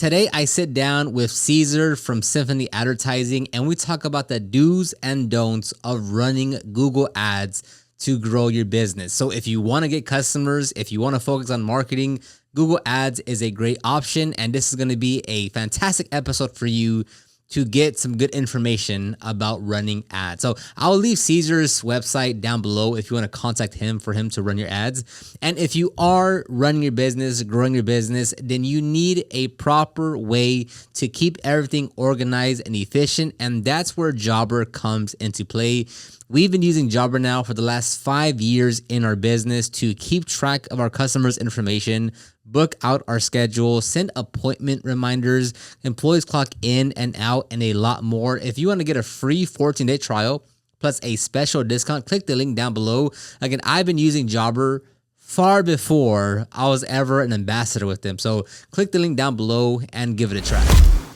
Today, I sit down with Cesar from Symphony Advertising, and we talk about the do's and don'ts of running Google Ads to grow your business. So if you want to get customers, if you want to focus on marketing, Google Ads is a great option, and this is going to be a fantastic episode for you to get some good information about running ads. So I'll leave Cesar's website down below if you want to contact him for him to run your ads. And if you are running your business, growing your business, then you need a proper way to keep everything organized and efficient. And that's where Jobber comes into play. We've been using Jobber now for the last 5 years in our business to keep track of our customers' information, book out our schedule, send appointment reminders, employees clock in and out, and a lot more. If you want to get a free 14-day trial plus a special discount, click the link down below. Again, I've been using Jobber far before I was ever an ambassador with them. So click the link down below and give it a try.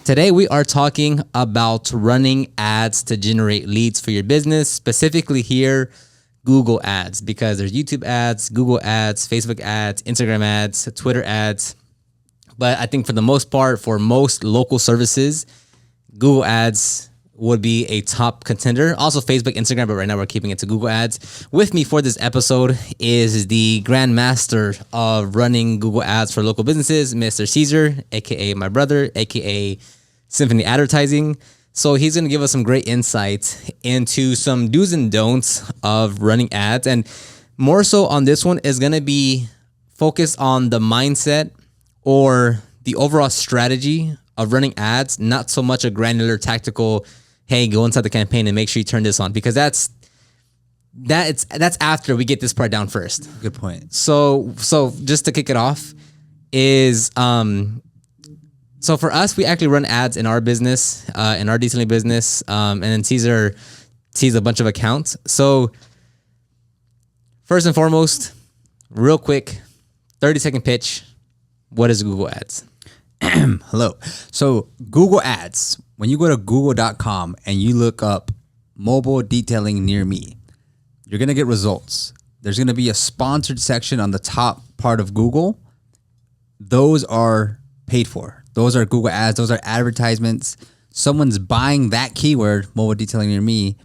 Today, we are talking about running ads to generate leads for your business, specifically here, Google ads, because there's YouTube ads, Google ads, Facebook ads, Instagram ads, Twitter ads. But I think for the most part, for most local services, Google ads would be a top contender. Also Facebook, Instagram, but right now we're keeping it to Google ads. With me for this episode is the grandmaster of running Google ads for local businesses, Mr. Cesar, aka my brother, aka Symphony Advertising. So he's going to give us some great insights into some do's and don'ts of running ads. And more so on this one is going to be focused on the mindset or the overall strategy of running ads, not so much a granular tactical, hey, go inside the campaign and make sure you turn this on, because that's after we get this part down first. Good point. So just to kick it off is so for us, we actually run ads in our business, in our detailing business, and then Cesar sees a bunch of accounts. So first and foremost, real quick, 30-second pitch. What is Google Ads? Hello. So Google Ads, when you go to google.com and you look up mobile detailing near me, you're going to get results. There's going to be a sponsored section on the top part of Google. Those are paid for. Those are Google Ads. Those are advertisements. Someone's buying that keyword, mobile detailing near me,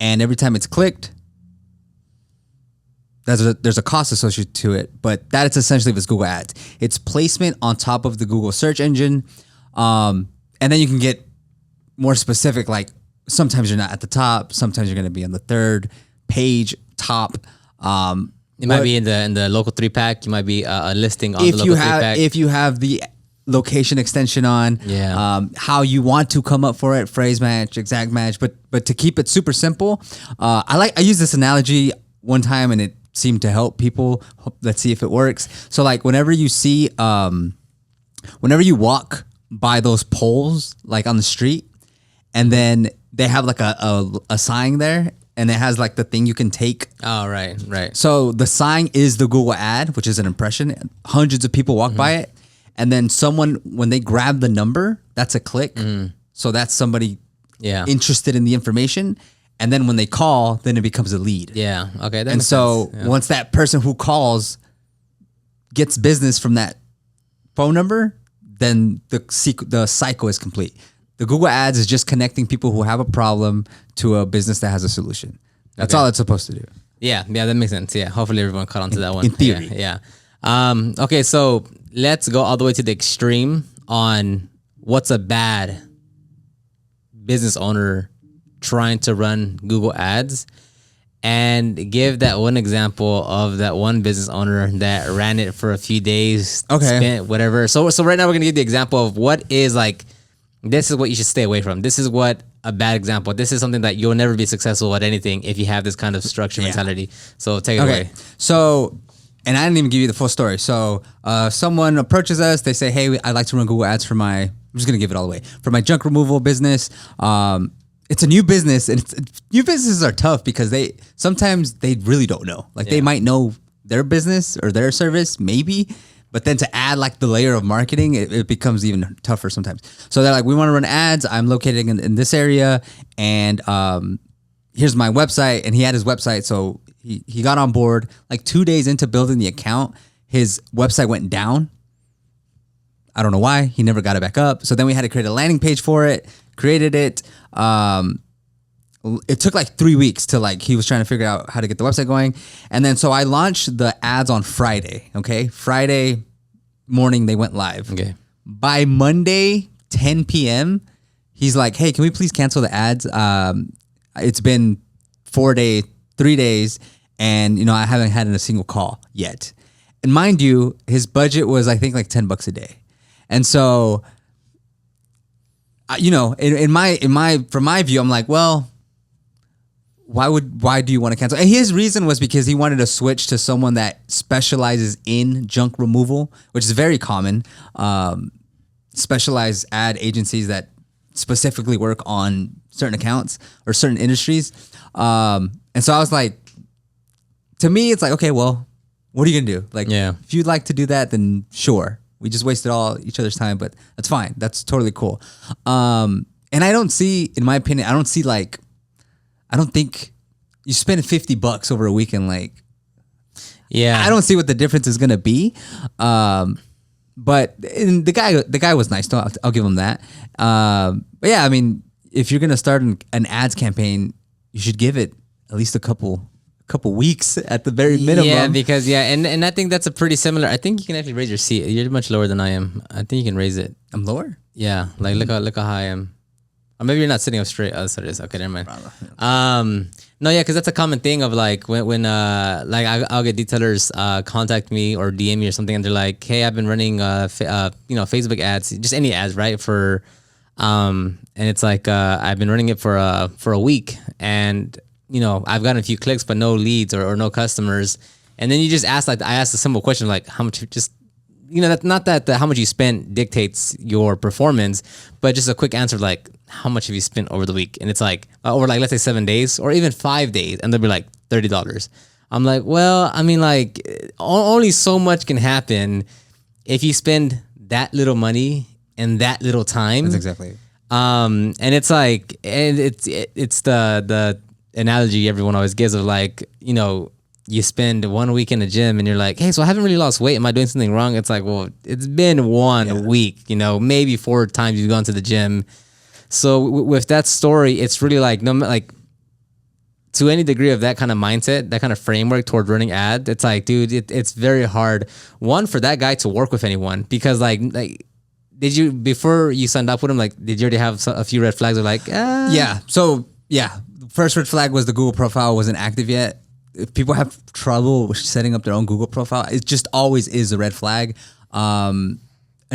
and every time it's clicked, there's a cost associated to it, but that is essentially what's Google Ads. It's placement on top of the Google search engine, and then you can get more specific, like sometimes you're not at the top, sometimes you're going to be on the third page top. It might be in the local 3-pack. You might be a listing on the local 3-pack. If you have the location extension on, how you want to come up for it, phrase match, exact match, but to keep it super simple, I use this analogy one time and it seemed to help people. Let's see if it works. So like whenever you see, whenever you walk by those poles, like on the street, and then they have like a sign there, and it has like the thing you can take. Oh, right. So the sign is the Google ad, which is an impression. Hundreds of people walk by it. And then someone, when they grab the number, that's a click. So that's somebody interested in the information. And then when they call, then it becomes a lead. Yeah. Okay. And so once that person who calls gets business from that phone number, then the cycle is complete. The Google Ads is just connecting people who have a problem to a business that has a solution. That's all it's supposed to do. Yeah, that makes sense. Yeah, hopefully everyone caught on to that one. In theory. Yeah. Okay, so let's go all the way to the extreme on what's a bad business owner trying to run Google Ads, and give that one example of that one business owner that ran it for a few days, spent whatever. So right now we're gonna give the example of what is like, this is what you should stay away from. This is what a bad example. This is something that you'll never be successful at anything if you have this kind of structure mentality. So take it away. So, and I didn't even give you the full story. So someone approaches us. They say, hey, I'd like to run Google Ads for I'm just going to give it all away, for my junk removal business. It's a new business, and new businesses are tough because sometimes they really don't know. Like they might know their business or their service, maybe, but then to add like the layer of marketing, it becomes even tougher sometimes. So they're like, we want to run ads. I'm located in this area, and here's my website. And he had his website, so he got on board. Like 2 days into building the account, his website went down. I don't know why he never got it back up. So then we had to create a landing page for it. Created it. It took like 3 weeks to like, he was trying to figure out how to get the website going. And then, so I launched the ads on Friday. Okay. Friday morning, they went live. Okay. By Monday, 10 p.m., he's like, hey, can we please cancel the ads? It's been 3 days. And, you know, I haven't had a single call yet. And mind you, his budget was, I think, like $10 a day. And so, you know, from my view, I'm like, well, why do you want to cancel? And his reason was because he wanted to switch to someone that specializes in junk removal, which is very common. Specialized ad agencies that specifically work on certain accounts or certain industries. And so I was like, to me, it's like, okay, well, what are you gonna do? Like, if you'd like to do that, then sure. We just wasted all each other's time, but that's fine. That's totally cool. And I don't see, in my opinion, I don't think you spend $50 over a weekend. Like, I don't see what the difference is gonna be. But the guy was nice. So I'll give him that. But yeah, I mean, if you're gonna start an ads campaign, you should give it at least a couple weeks at the very minimum. Yeah, because and I think that's a pretty similar. I think you can actually raise your seat. You're much lower than I am. I think you can raise it. I'm lower. Yeah, like look how high I am. Or maybe you're not sitting up straight. Oh, so it is. Okay, never mind. No, yeah, because that's a common thing of like when like I'll get detailers contact me or DM me or something, and they're like, hey, I've been running Facebook ads, just any ads, right? For and it's like I've been running it for a week, and you know, I've gotten a few clicks, but no leads or no customers. And then you just ask, like, I asked a simple question, like, how much, just, you know, that's not that how much you spent dictates your performance, but just a quick answer, like, how much have you spent over the week? And it's like, over like, let's say 7 days or even 5 days. And they'll be like $30. I'm like, well, I mean, like, only so much can happen if you spend that little money and that little time. That's exactly. And it's like, and it's the analogy everyone always gives of like, you know, you spend 1 week in the gym and you're like, hey, so I haven't really lost weight. Am I doing something wrong? It's like, well, it's been 1 week, you know, maybe 4 times you've gone to the gym. So with that story, it's really like, no, like to any degree of that kind of mindset, that kind of framework toward running ads, it's like, dude, it's very hard. One, for that guy to work with anyone, because like, did you, before you signed up with him, like, did you already have a few red flags of like, Yeah. So yeah. First red flag was the Google profile wasn't active yet. If people have trouble setting up their own Google profile, it just always is a red flag. A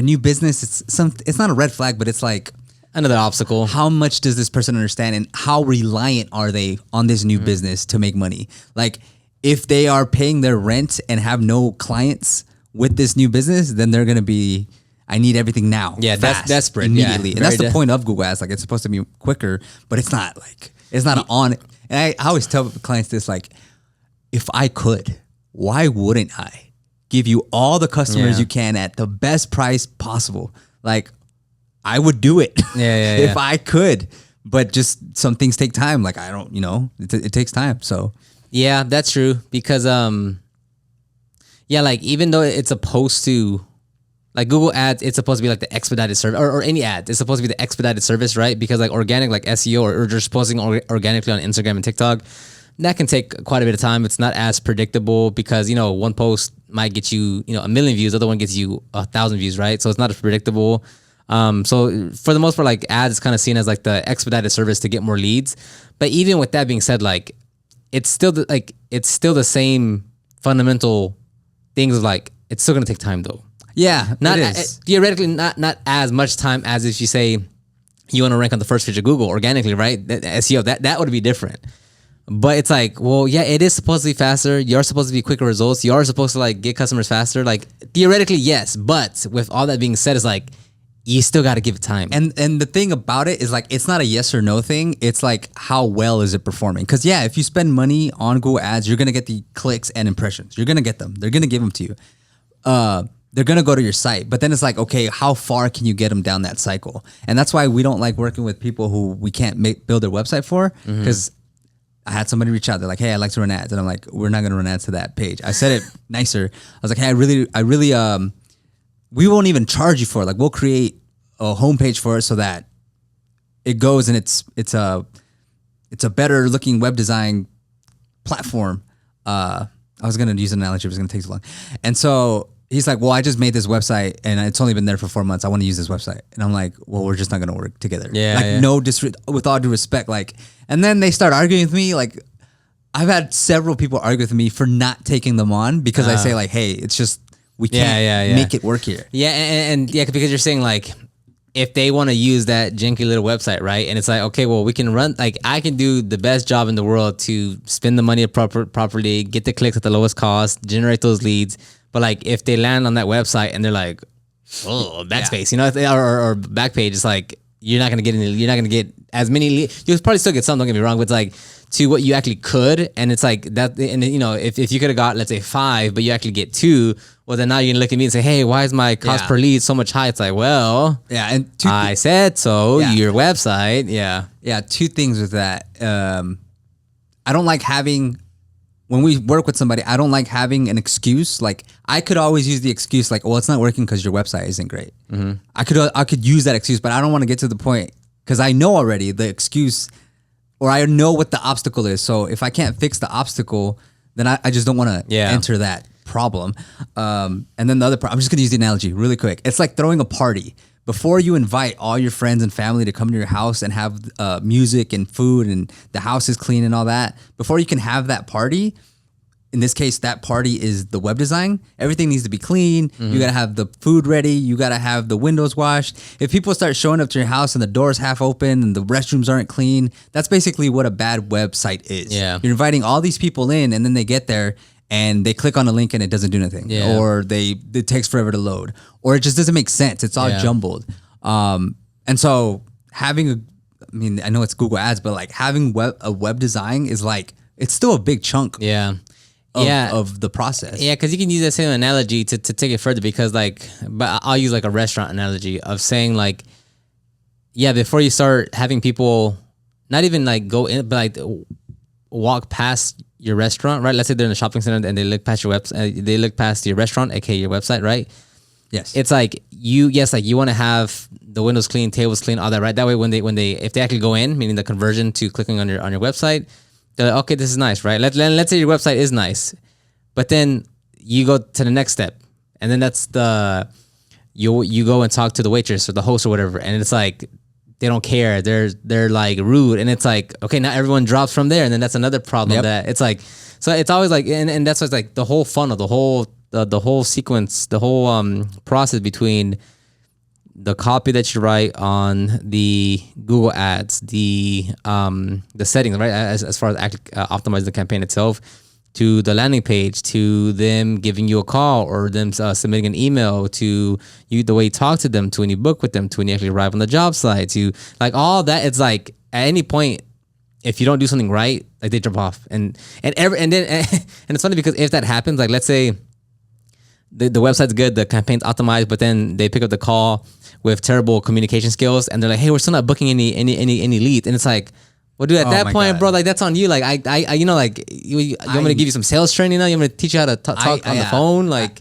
new business, it's not a red flag, but it's like another obstacle. How much does this person understand, and how reliant are they on this new business to make money? Like, if they are paying their rent and have no clients with this new business, then they're gonna be, I need everything now. Yeah, fast, that's desperate immediately, yeah, and that's the point of Google Ads. Like, it's supposed to be quicker, but it's not. Like, it's not on. And I always tell clients this, like, if I could, why wouldn't I give you all the customers you can at the best price possible? Like, I would do it if I could, but just some things take time. Like, I don't, you know, it takes time. So yeah, that's true. Because like, even though it's supposed to, like Google Ads, it's supposed to be like the expedited service, or any ad, it's supposed to be the expedited service, right? Because like organic, like SEO, or just posting organically on Instagram and TikTok, that can take quite a bit of time. It's not as predictable because, you know, one post might get you, you know, 1 million views, the other one gets you 1,000 views, right? So it's not as predictable. So for the most part, like ads is kind of seen as like the expedited service to get more leads. But even with that being said, like it's still the same fundamental things of like, it's still gonna take time though. Yeah, not theoretically, not as much time as if you say you want to rank on the first page of Google organically, right? SEO, that would be different. But it's like, well, yeah, it is supposed to be faster. You're supposed to be quicker results. You are supposed to like get customers faster. Like theoretically, yes. But with all that being said, it's like you still got to give it time. And the thing about it is like, it's not a yes or no thing. It's like, how well is it performing? Because yeah, if you spend money on Google Ads, you're gonna get the clicks and impressions. You're gonna get them. They're gonna give them to you. They're going to go to your site, but then it's like, okay, how far can you get them down that cycle? And that's why we don't like working with people who we can't build their website for. Because I had somebody reach out. They're like, hey, I'd like to run ads. And I'm like, we're not going to run ads to that page. I said it nicer. I was like, hey, I really we won't even charge you for it. Like we'll create a homepage for it so that it goes and it's a better looking web design platform. I was gonna use an analogy, but it's gonna take too long. And so he's like, well, I just made this website and it's only been there for 4 months. I want to use this website. And I'm like, well, we're just not gonna work together. No with all due respect. Like, and then they start arguing with me. Like, I've had several people argue with me for not taking them on because I say like, hey, it's just we can't make it work here. Yeah, and because you're saying like, if they want to use that janky little website, right? And it's like, okay, well, we can run, like, I can do the best job in the world to spend the money properly, get the clicks at the lowest cost, generate those leads. But like, if they land on that website and they're like, oh, backspace, you know, or back page, it's like, you're not gonna get as many leads. You'll probably still get some, don't get me wrong, but it's like to what you actually could. And it's like that, and you know, if you could have got, let's say 5, but you actually get 2, well, then now you're gonna look at me and say, hey, why is my cost per lead so much high? It's like, well, and I said so. Your website, yeah. 2 things with that. I don't like having, when we work with somebody, I don't like having an excuse. Like, I could always use the excuse like, well, it's not working because your website isn't great. Mm-hmm. I could use that excuse, but I don't want to get to the point because I know already the excuse, or I know what the obstacle is. So if I can't fix the obstacle, then I just don't want to enter that problem. And then the other part, I'm just going to use the analogy really quick. It's like throwing a party. Before you invite all your friends and family to come to your house and have music and food and the house is clean and all that, before you can have that party, in this case, that party is the web design. Everything needs to be clean. Mm-hmm. You got to have the food ready. You got to have the windows washed. If people start showing up to your house and the door's half open and the restrooms aren't clean, that's basically what a bad website is. Yeah. You're inviting all these people in and then they get there and they click on a link and it doesn't do anything. Yeah. Or it takes forever to load. Or it just doesn't make sense. It's all jumbled. And so having I know it's Google Ads, but like having a web design is like, it's still a big chunk. Of the process. Yeah, because you can use that same analogy to take it further because but I'll use like a restaurant analogy of saying like, before you start having people not even like go in, but like walk past your restaurant, right? Let's say they're in a shopping center and they look past your website, they look past your restaurant, aka your website, right? Yes. It's like you want to have the windows clean, tables clean, all that, right? That way if they actually go in, meaning the conversion to clicking on your website, they're like, okay, this is nice, right? Let's say your website is nice, but then you go to the next step, and then that's you go and talk to the waitress or the host or whatever, and it's like they don't care, they're like rude, and it's like, okay, now everyone drops from there, and then that's another problem that it's like, so it's always like, and that's what's like the whole funnel, the whole sequence, the whole process between the copy that you write on the Google Ads, the settings, right, as far as optimizing the campaign itself, to the landing page, to them giving you a call or them submitting an email, to you the way you talk to them, to when you book with them, to when you actually arrive on the job site, to like all that. It's like at any point, if you don't do something right, like they jump off, and it's funny because if that happens, like let's say the website's good, the campaign's optimized, but then they pick up the call with terrible communication skills, and they're like, "Hey, we're still not booking any leads," and it's like, well, dude, at that point, bro, like that's on you. Like I you know, like you want me to give you some sales training now? You want me to teach you how to talk on the phone? Like,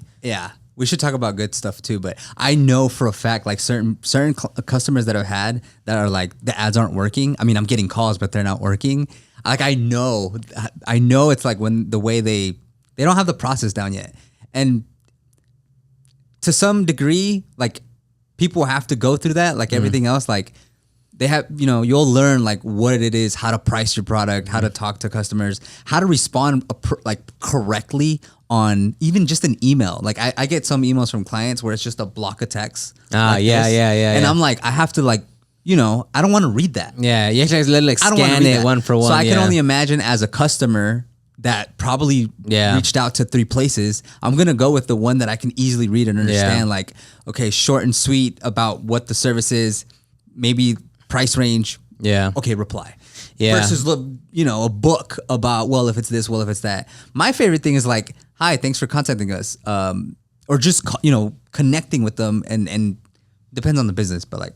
we should talk about good stuff too. But I know for a fact, like certain customers that I've had that are like the ads aren't working. I mean, I'm getting calls, but they're not working. Like I know it's like when the way they don't have the process down yet, and to some degree, like people have to go through that, like everything else. Like they have, you'll learn like what it is, how to price your product, how to talk to customers, how to respond like correctly on even just an email. Like I get some emails from clients where it's just a block of text. And I'm like, I have to like, I don't want to read that. Yeah, you actually like scan it one for one. So I can only imagine as a customer that probably reached out to 3 places, I'm going to go with the one that I can easily read and understand. Like, okay, short and sweet about what the service is, maybe price range. Yeah. Okay, reply. Yeah. Versus, a book about, well, if it's this, well, if it's that. My favorite thing is like, hi, thanks for contacting us. Or just, connecting with them and depends on the business, but like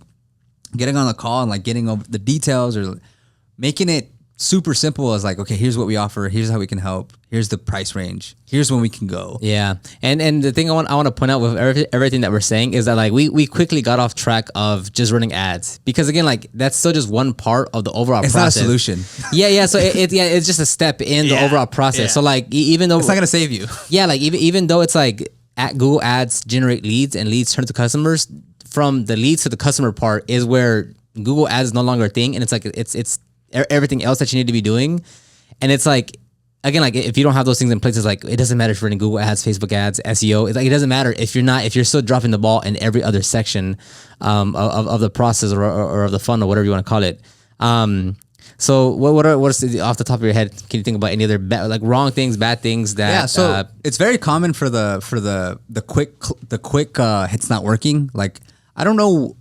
getting on a call and like getting over the details or making it super simple as like, okay, here's what we offer, here's how we can help, here's the price range, here's when we can go. Yeah, and the thing I want to point out with everything that we're saying is that like we quickly got off track of just running ads, because again, like that's still just one part of the overall It's process. not a solution. Yeah. So it's just a step in the overall process. So like even though It's not gonna save you. yeah, like even though it's like at Google Ads generate leads and leads turn to customers, from the leads to the customer part is where Google Ads is no longer a thing, and it's like it's everything else that you need to be doing. And it's like, again, like if you don't have those things in place, it's like it doesn't matter if you're running Google Ads, Facebook Ads, SEO. It's like it doesn't matter if you're still dropping the ball in every other section of the process or of the funnel, whatever you want to call it. So what's off the top of your head? Can you think about any other like wrong things, bad things that? Yeah, so it's very common for the quick it's not working. Like, I don't know,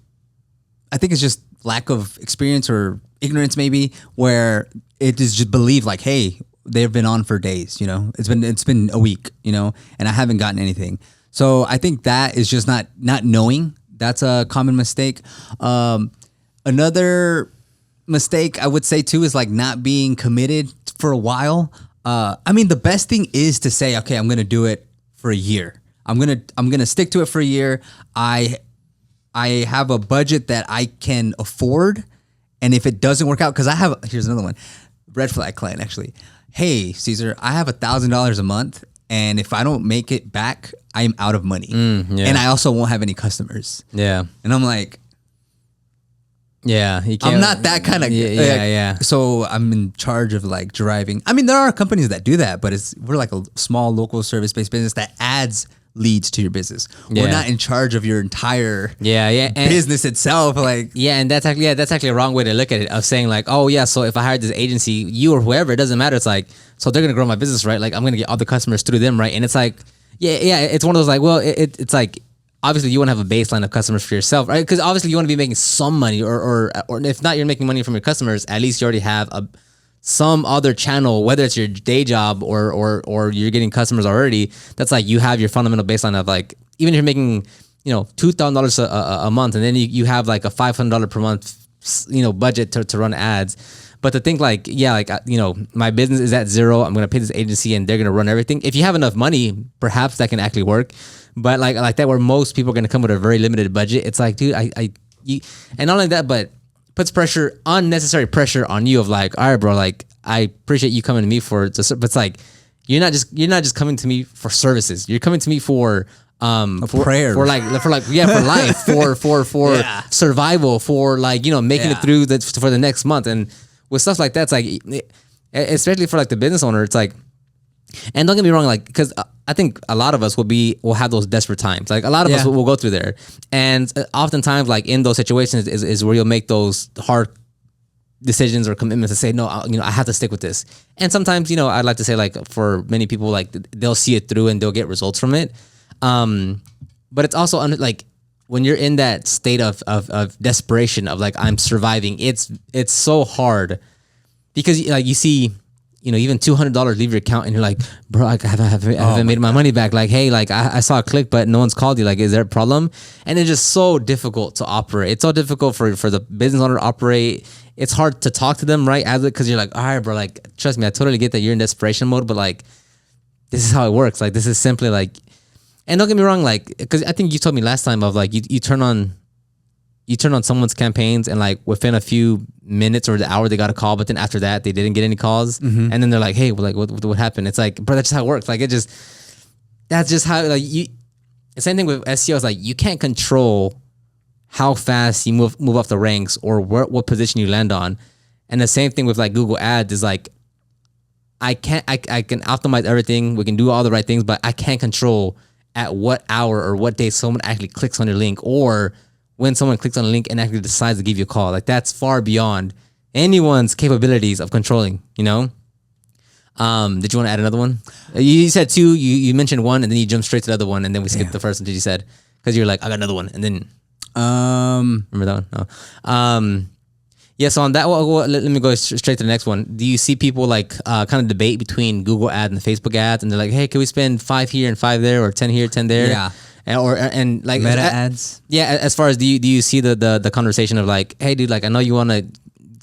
I think it's just lack of experience or ignorance maybe, where it is just believed like, hey, they've been on for days, it's been a week, and I haven't gotten anything. So I think that is just not knowing. That's a common mistake. Another mistake I would say too is like not being committed for a while. I mean, the best thing is to say, okay, I'm gonna do it for a year. I'm gonna stick to it for a year. I have a budget that I can afford, and if it doesn't work out, because here's another one, red flag client actually. Hey, Cesar, I have $1,000 a month, and if I don't make it back, I'm out of money, and I also won't have any customers. Yeah, and I'm like, yeah, I'm not that kind of yeah. So I'm in charge of like driving. I mean, there are companies that do that, but we're like a small local service-based business that adds leads to your business. Yeah. We're not in charge of your entire and business itself. Like, and that's actually a wrong way to look at it, of saying like, oh yeah, so if I hired this agency, you or whoever, it doesn't matter. It's like, so they're gonna grow my business, right? Like I'm gonna get all the customers through them, right? And it's like, it's one of those like, well, it's like, obviously you want to have a baseline of customers for yourself, right? Because obviously you want to be making some money, or if not, you're making money from your customers, at least you already have some other channel, whether it's your day job or you're getting customers already. That's like, you have your fundamental baseline of like, even if you're making, $2,000 a month, and then you have like a $500 per month, budget to run ads. But to think like, my business is at zero, I'm going to pay this agency and they're going to run everything. If you have enough money, perhaps that can actually work. But like that, where most people are going to come with a very limited budget, it's like, dude, and not only that, but puts unnecessary pressure on you of like, all right, bro, like I appreciate you coming to me but it's like, you're not just coming to me for services. You're coming to me for prayer, for life, for survival, for like, making it through for the next month. And with stuff like that, it's like, especially for like the business owner, it's like, and don't get me wrong, like, because I think a lot of us will have those desperate times. Like a lot of us will go through there, and oftentimes, like in those situations, is where you'll make those hard decisions or commitments to say, no, I have to stick with this. And sometimes, I'd like to say, like, for many people, like they'll see it through and they'll get results from it. But it's also like when you're in that state of desperation of like, I'm surviving. It's so hard, because like you see, even $200 leave your account and you're like, bro, I haven't made my money back. Like, hey, like I saw a click, but no one's called you. Like, is there a problem? And it's just so difficult to operate. It's so difficult for the business owner to operate. It's hard to talk to them, right? Because you're like, all right, bro, like, trust me, I totally get that you're in desperation mode, but like, this is how it works. Like, this is simply like, and don't get me wrong, like, because I think you told me last time of like, you turn on someone's campaigns and like within a few minutes or the hour they got a call, but then after that they didn't get any calls, and then they're like, hey, well, like what happened? It's like, bro, that's just how it works. Like that's just how, like, the same thing with SEO. It's like, you can't control how fast you move up the ranks or what position you land on. And the same thing with like Google Ads is like, I can optimize everything, we can do all the right things, but I can't control at what hour or what day someone actually clicks on your link, or when someone clicks on a link and actually decides to give you a call. Like, that's far beyond anyone's capabilities of controlling, Did you want to add another one? You said two, you mentioned one, and then you jumped straight to the other one, and then we skipped the first one that you said, because you're like, I got another one, and then remember that one? No. So on that one, let me go straight to the next one. Do you see people like kind of debate between Google ads and Facebook ads, and they're like, hey, can we spend 5 here and 5 there, or 10 here, 10 there? Yeah. And like meta ads. Yeah, as far as do you see the conversation of like, hey dude, like I know you want to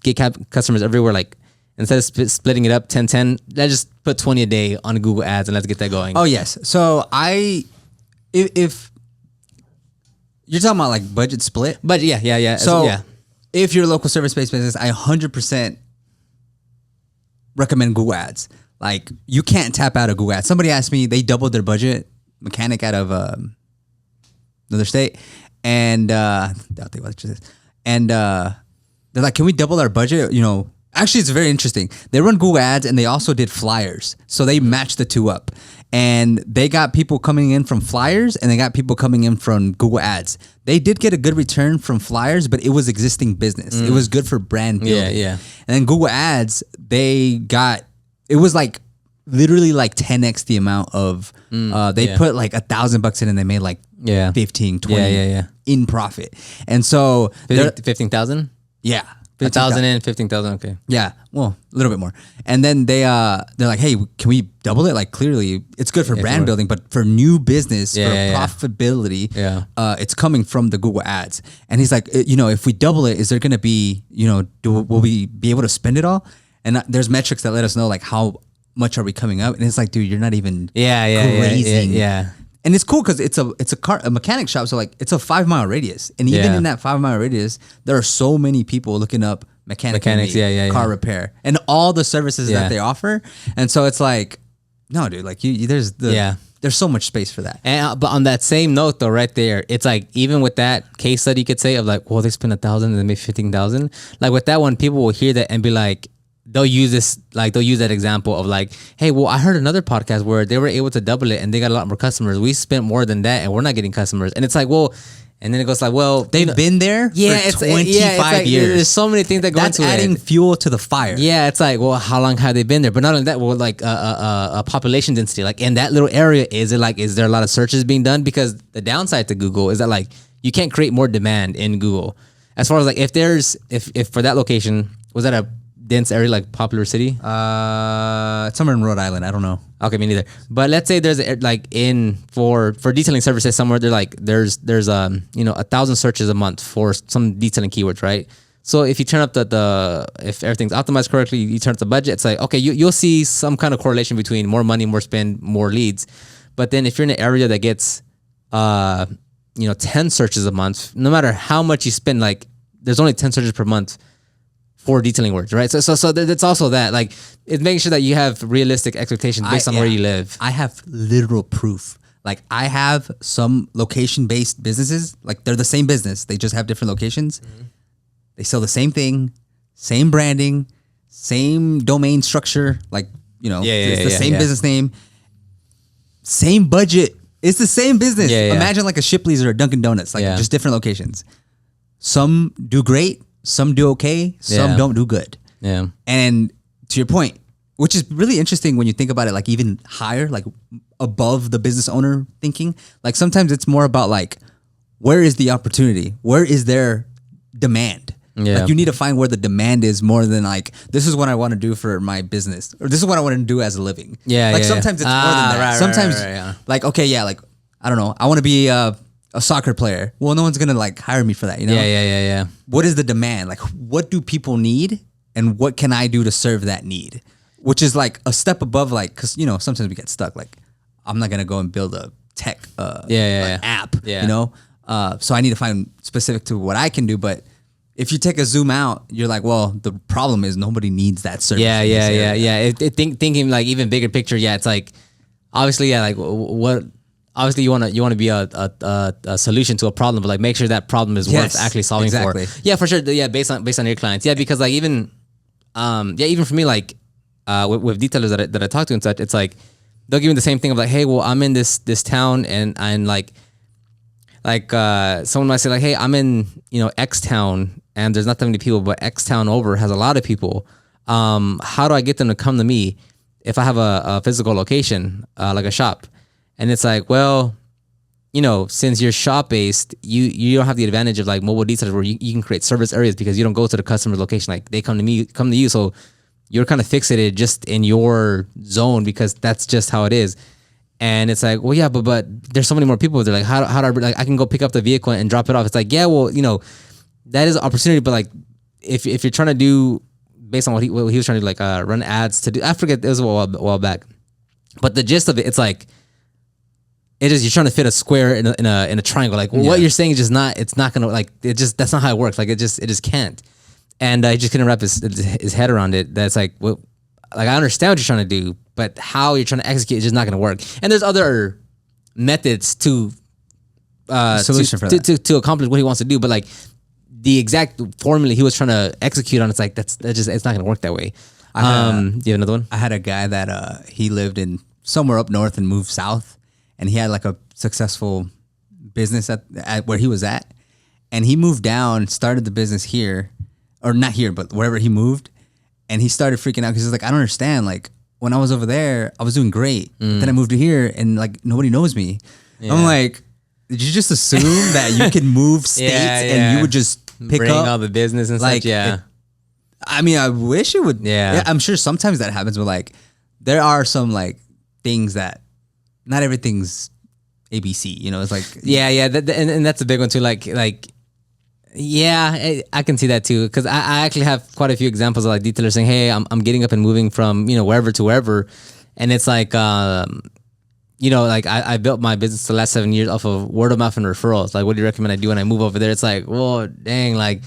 get customers everywhere, like, instead of splitting it up 10-10, let's just put 20 a day on Google Ads and let's get that going. Oh yes. So if you're talking about like budget split, But yeah. so yeah. if you're a local service-based business, I 100% recommend Google Ads. Like you can't tap out of Google Ads. Somebody asked me, they doubled their budget, mechanic out of another state, and I'll think about this. And they're like, can we double our budget? You know, actually, it's very interesting. They run Google Ads and they also did flyers, so they matched the two up. And they got people coming in from flyers and they got people coming in from Google Ads. They did get a good return from flyers, but it was existing business. It was good for brand building. Yeah. And then Google Ads, it was like literally like 10x the amount of, they put like $1,000 in and they made like 15, 20 in profit. And so 15,000? Yeah. 1,000 in, 15,000. Okay. Yeah, well, a little bit more. And then they're like, hey, can we double it? Like clearly, it's good for brand building, but for new business, profitability, it's coming from the Google Ads. And he's like, you know, if we double it, is there going to be, you know, will we be able to spend it all? And there's metrics that let us know like how much are we coming up? And it's like, dude, you're not even grazing. Yeah. And it's cool because it's a mechanic shop, so like it's a 5 mile radius, and even in that 5 mile radius, there are so many people looking up mechanics, car repair, and all the services that they offer. And so it's like, no, dude, like there's so much space for that. And but on that same note, though, right there, it's like even with that case study, you could say of like, well, they spent 1,000 and they made 15,000. Like with that one, people will hear that and be like, they'll use that example of like, hey, well, I heard another podcast where they were able to double it and they got a lot more customers. We spent more than that and we're not getting customers. And it's like, well, and then it goes like, well, they've been there for 25 years. There's so many things that go into it. That's adding fuel to the fire. Yeah, it's like, well, how long have they been there? But not only that, well, like a population density, like in that little area, is there a lot of searches being done? Because the downside to Google is that like you can't create more demand in Google. As far as like if for that location, was that a dense area, like popular city? Somewhere in Rhode Island. I don't know. Okay, me neither. But let's say there's for detailing services somewhere, there's 1,000 searches a month for some detailing keywords, right? So if you turn up if everything's optimized correctly, you turn up the budget, it's like, okay, you'll see some kind of correlation between more money, more spend, more leads. But then if you're in an area that gets 10 searches a month, no matter how much you spend, like there's only 10 searches per month for detailing words, right? So that's also that. Like, it's making sure that you have realistic expectations based on where you live. I have literal proof. Like, I have some location-based businesses. Like, they're the same business. They just have different locations. Mm-hmm. They sell the same thing, same branding, same domain structure. Like, it's the same business name, same budget. It's the same business. Imagine like a Shipley's or a Dunkin' Donuts, like just different locations. Some do great. Some do okay, some don't do good. Yeah. And to your point, which is really interesting when you think about it, like even higher, like above the business owner thinking, like sometimes it's more about like, where is the opportunity? Where is their demand? Yeah. Like you need to find where the demand is more than like, this is what I want to do for my business, or this is what I want to do as a living. Yeah. Like sometimes it's more than that. Sometimes like, okay, like, I don't know, I want to be a soccer player. Well, no one's gonna like hire me for that, you know? Yeah. What is the demand? Like, what do people need, and what can I do to serve that need? Which is like a step above, like, because sometimes we get stuck. Like, I'm not gonna go and build a tech app, so I need to find specific to what I can do. But if you take a zoom out, you're like, well, the problem is nobody needs that service. Yeah. Thinking like even bigger picture. Yeah, it's like obviously, like what. Obviously, you want to be a solution to a problem, but like make sure that problem is worth actually solving for. Yeah, for sure. Yeah, based on your clients. Yeah, because like even for me, like with detailers that I talk to and such, it's like they'll give me the same thing of like, hey, well, I'm in this town and I'm like someone might say like, hey, I'm in X town and there's not that many people, but X town over has a lot of people. How do I get them to come to me if I have a physical location like a shop? And it's like, well, since you're shop based, you don't have the advantage of like mobile detailers where you can create service areas because you don't go to the customer's location. Like they come to you. So you're kind of fixated just in your zone because that's just how it is. And it's like, well, yeah, but there's so many more people. They're like, how do I, like, I can go pick up the vehicle and drop it off. It's like, yeah, well, that is an opportunity. But like, if you're trying to based on what he was trying to do, like run ads to do. I forget, it was a while back, but the gist of it, it's like it is, you're trying to fit a square in a triangle. Like what you're saying is just not. It's not gonna, like, it just, that's not how it works. Like it just can't. And he just couldn't wrap his head around it. That's like, what, like, I understand what you're trying to do, but how you're trying to execute is just not gonna work. And there's other methods to solution for that. To accomplish what he wants to do, but like the exact formula he was trying to execute on, it's like that's just, it's not gonna work that way. Do you have another one? I had a guy that he lived in somewhere up north and moved south, and he had like a successful business at where he was at, and he moved down, started the business here, or not here, but wherever he moved, and he started freaking out because he's like, I don't understand. Like when I was over there, I was doing great. Then I moved to here, and like nobody knows me. Yeah. I'm like, did you just assume that you can move states and you would just pick bring up all the business and like, such? Yeah. I mean, I wish it would. Yeah. I'm sure sometimes that happens, but like there are some like things that not everything's ABC. You know, it's like and that's a big one too. Like yeah, I can see that too, because I actually have quite a few examples of like detailers saying, hey, I'm getting up and moving from, you know, wherever to wherever, and it's like you know, like I built my business the last 7 years off of word of mouth and referrals. Like, what do you recommend I do when I move over there? It's like, well, dang, like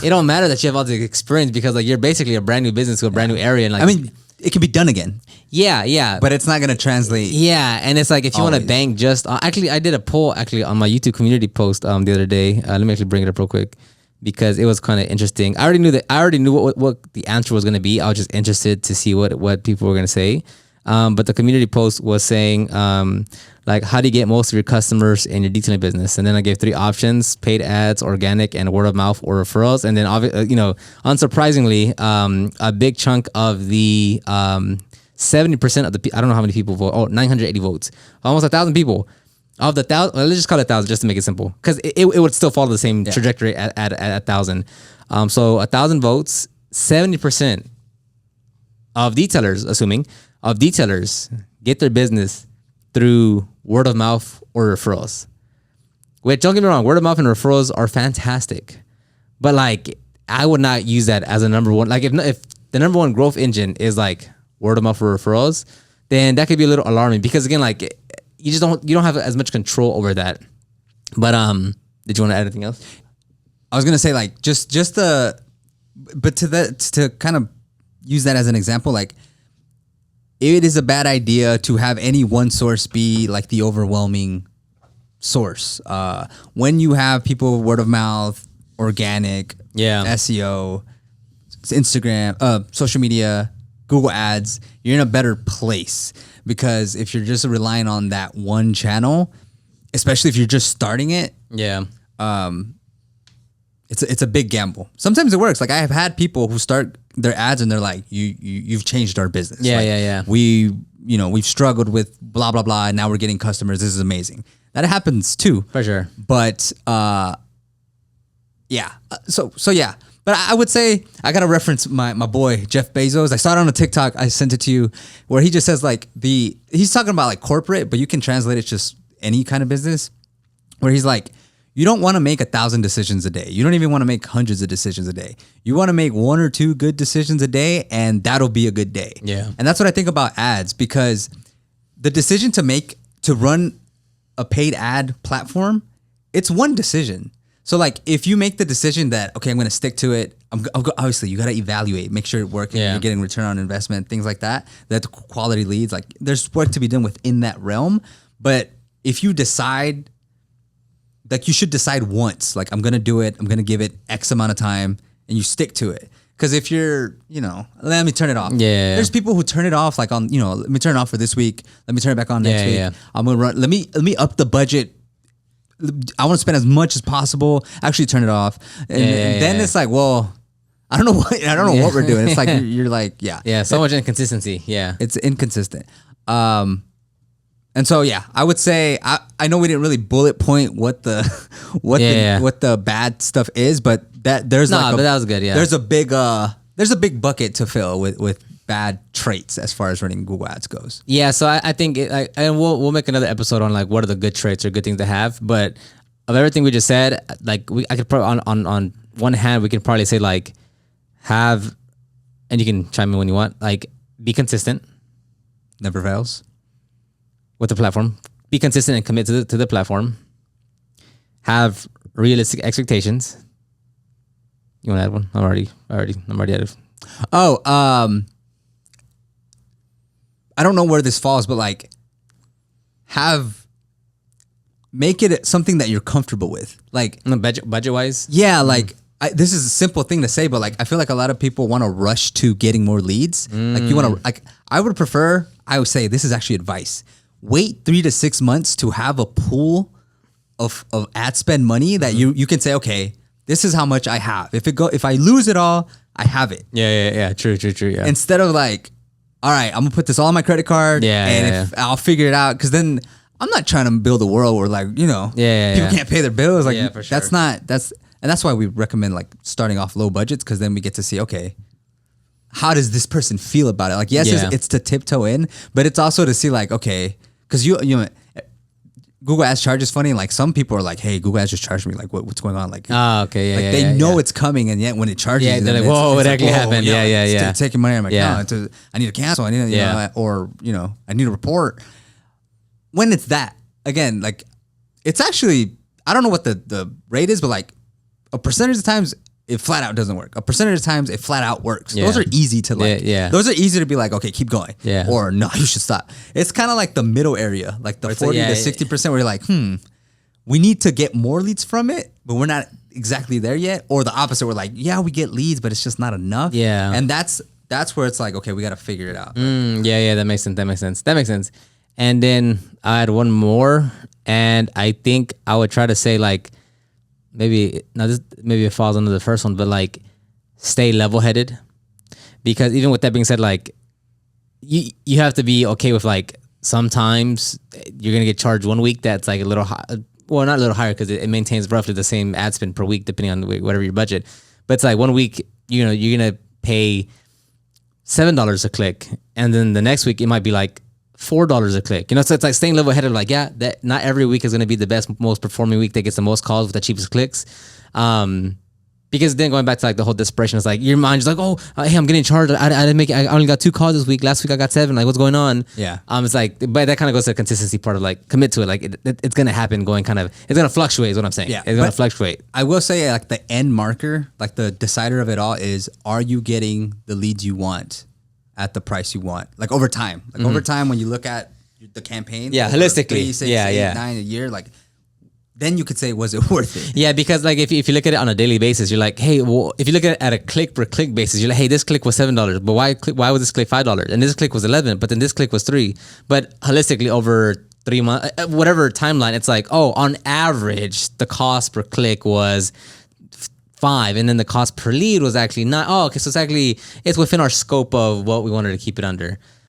it don't matter that you have all the experience, because like you're basically a brand new business to a brand new area, and like, I mean, it can be done again. Yeah, but it's not gonna translate. Yeah, and it's like if you want to bank just actually, I did a poll actually on my YouTube community post the other day. Let me actually bring it up real quick because it was kind of interesting. I already knew what the answer was gonna be. I was just interested to see what people were gonna say. But the community post was saying, like, how do you get most of your customers in your detailing business? And then I gave 3 options: paid ads, organic, and word of mouth or referrals. And then, you know, unsurprisingly, a big chunk of the 70% of the I don't know how many people vote. Oh, 980 votes, almost 1,000 people. Of the 1,000, let's just call it 1,000 just to make it simple, because it would still follow the same trajectory at 1,000. So 1,000 votes, 70% of detailers, assuming of detailers, get their business through word of mouth or referrals. Which, don't get me wrong, word of mouth and referrals are fantastic, but like I would not use that as a number one. Like if the number one growth engine is like word of mouth or referrals, then that could be a little alarming, because again, like you don't have as much control over that. But did you want to add anything else? I was gonna say like but to kind of use that as an example, like, it is a bad idea to have any one source be like the overwhelming source. When you have people word of mouth, organic, SEO, Instagram, social media, Google Ads, you're in a better place, because if you're just relying on that one channel, especially if you're just starting it, it's a big gamble. Sometimes it works. Like I have had people who start their ads and they're like, you've changed our business. We've struggled with blah blah blah, and now we're getting customers. This is amazing. That happens too, for sure. But so yeah. But I would say I gotta reference my boy Jeff Bezos. I saw it on a TikTok. I sent it to you, where he just says like he's talking about like corporate, but you can translate it just any kind of business. Where he's like, you don't want to make 1,000 decisions a day. You don't even want to make hundreds of decisions a day. You want to make 1 or 2 good decisions a day, and that'll be a good day. Yeah. And that's what I think about ads, because the decision to run a paid ad platform, it's one decision. So like if you make the decision that, okay, I'm going to stick to it, obviously you got to evaluate, make sure it's working, you're getting return on investment, things like that, that quality leads, like there's work to be done within that realm. But if you decide, like you should decide once, like I'm going to do it, I'm going to give it X amount of time, and you stick to it. Because if you're, let me turn it off. Yeah. There's people who turn it off like on, let me turn it off for this week. Let me turn it back on next week. Yeah. I'm going to run, let me up the budget. I want to spend as much as possible. Actually turn it off. And then it's like, well, I don't know what we're doing. It's like, you're like, Yeah. So much inconsistency. Yeah. It's inconsistent. And so, I would say, I know we didn't really bullet point what the bad stuff is, but but that was good. Yeah. There's a big bucket to fill with bad traits as far as running Google Ads goes. Yeah. So I think and we'll make another episode on like what are the good traits or good things to have. But of everything we just said, like I could probably on one hand we could probably say like have and you can chime in when you want. Like, be consistent Never fails. with the platform. Be consistent and commit to the platform. Have realistic expectations. You want to add one? I'm already at it. Oh, I don't know where this falls, but like, make it something that you're comfortable with. Like, Budget wise. yeah, like this is a simple thing to say, but like, I feel like a lot of people want to rush to getting more leads. Like, you want to, like, I would say this is actually advice. Wait 3 to 6 months to have a pool of ad spend money that you can say, okay, this is how much I have. If I lose it all, I have it. Yeah. True. Yeah. Instead of like, all right, I'm gonna put this all on my credit card. I'll figure it out. Cause then I'm not trying to build a world where like, people can't pay their bills. Like, for sure. That's why we recommend like starting off low budgets. Cause then we get to see, okay, how does this person feel about it? Like, yes, it's to tiptoe in, but it's also to see like, okay, cause you know, Google Ads charge is funny. Like, some people are like, hey, Google Ads just charged me. Like, what's going on? Like, they know it's coming, and yet when it charges, they're like, whoa, it actually happened. Yeah. It's taking money out of my account. I need to cancel. I need to, I need a report. When it's that, again, like, it's actually, I don't know what the rate is, but like a percentage of times it flat out doesn't work. A percentage of times it flat out works. Yeah. Those are easy to like. Those are easy to be like, okay, keep going. Yeah. Or no, you should stop. It's kind of like the middle area, like the 40 to 60% where you're like, we need to get more leads from it, but we're not exactly there yet. Or the opposite, we're like, yeah, we get leads, but it's just not enough. Yeah. And that's where it's like, okay, we got to figure it out. That makes sense. And then I had one more, and I think I would try to say like, maybe it falls under the first one, but like, stay level-headed, because even with that being said, like, you have to be okay with like, sometimes you're gonna get charged one week that's like a little high, well, not a little higher because it maintains roughly the same ad spend per week depending on whatever your budget, but it's like 1 week you're gonna pay $7 a click, and then the next week it might be like $4 a click, so it's like staying level headed. Like, that not every week is going to be the best, most performing week that gets the most calls with the cheapest clicks. Because then going back to like the whole desperation, it's like your mind's like, oh, hey, I'm getting charged. I didn't make it. I only got 2 calls this week. Last week I got 7. Like, what's going on? Yeah. It's like, but that kind of goes to the consistency part of like, commit to it. Like, it's going to happen. It's going to fluctuate. Is what I'm saying. Yeah. It's going to fluctuate. I will say, like, the end marker, like the decider of it all is, are you getting the leads you want at the price you want? Like, over time. Like, over time, when you look at the campaign, holistically, 3, 6, 8, 9 a year, like, then you could say, was it worth it? Yeah, because like if you look at it on a daily basis, you're like, hey, well, if you look at it at a click per click basis, you're like, hey, this click was $7, but why was this click $5? And this click was 11, but then this click was 3. But holistically over 3 months, whatever timeline, it's like, oh, on average, the cost per click was 5, and then the cost per lead was actually not. Oh, okay, so it's within our scope of what we wanted to keep it under.